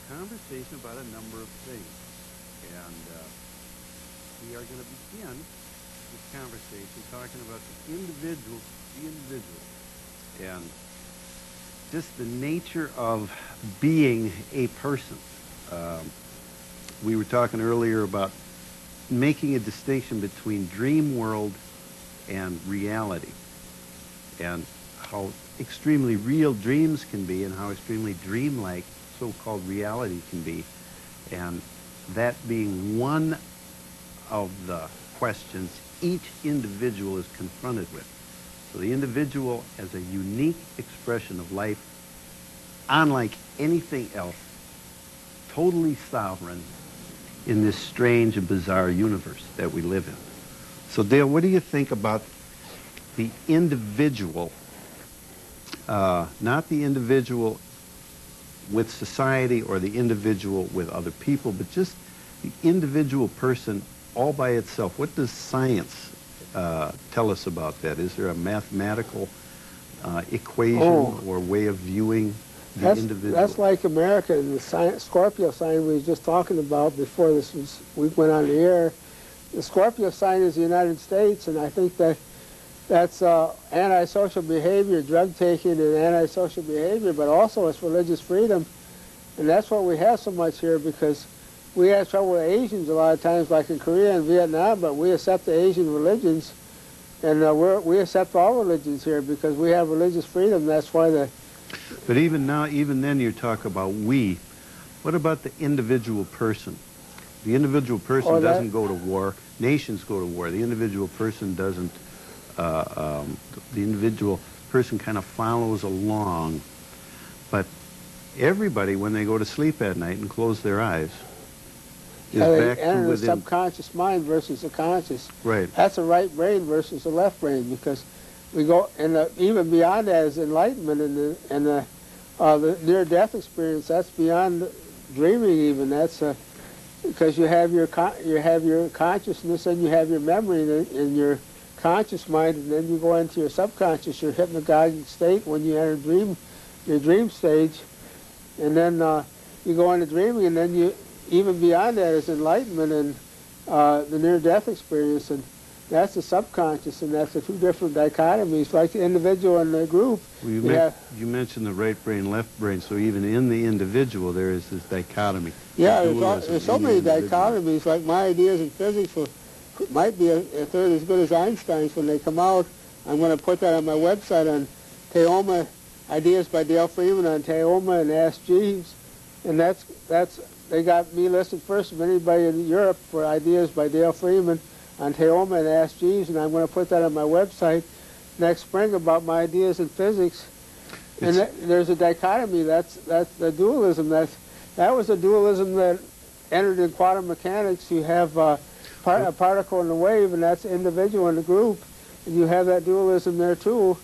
conversation about a number of things. And we are going to begin this conversation talking about the individual, and just the nature of being a person. We were talking earlier about making a distinction between dream world and reality, and how extremely real dreams can be and how extremely dreamlike so-called reality can be, and that being one of the questions each individual is confronted with. So the individual as a unique expression of life, unlike anything else, totally sovereign in this strange and bizarre universe that we live in. So Dale, what do you think about the individual, not the individual with society or the individual with other people, but just the individual person all by itself? What does science tell us about that? Is there a mathematical equation or way of viewing the individual? That's like America and the Scorpio sign we were just talking about before we went on the air. The Scorpio sign is the United States, and I think that's antisocial behavior, drug taking and antisocial behavior, but also it's religious freedom. And that's what we have so much here, because we have trouble with Asians a lot of times, like in Korea and Vietnam, but we accept the Asian religions, and we accept all religions here because we have religious freedom. That's why But even now, even then, you talk about we. What about the individual person? The individual person doesn't go to war. Nations go to war. The individual person doesn't. The individual person kind of follows along. But everybody, when they go to sleep at night and close their eyes, is back to within the within. subconscious mind versus the conscious. Right. That's the right brain versus the left brain, because we go, and even beyond that is enlightenment and the near-death experience. That's beyond dreaming even. That's because you have your consciousness and you have your memory in your conscious mind, and then you go into your subconscious, your hypnagogic state when you enter your dream stage, and then you go into dreaming, and then even beyond that is enlightenment and the near-death experience, and that's the subconscious, and that's the two different dichotomies, like the individual and the group. Well, you mentioned the right brain, left brain, so even in the individual there is this dichotomy. Yeah, there's so many dichotomies, like my ideas in physics might be a third as good as Einstein's when they come out. I'm going to put that on my website on Teoma, Ideas by Dale Freeman on Teoma and Ask Jeeves, and they got me listed first of anybody in Europe for Ideas by Dale Freeman on Teoma and Ask Jeeves, and I'm going to put that on my website next spring about my ideas in physics. And there's a dichotomy. That's the dualism. That was the dualism that entered in quantum mechanics. You have a particle and a wave, and that's the individual and the group, and you have that dualism there too.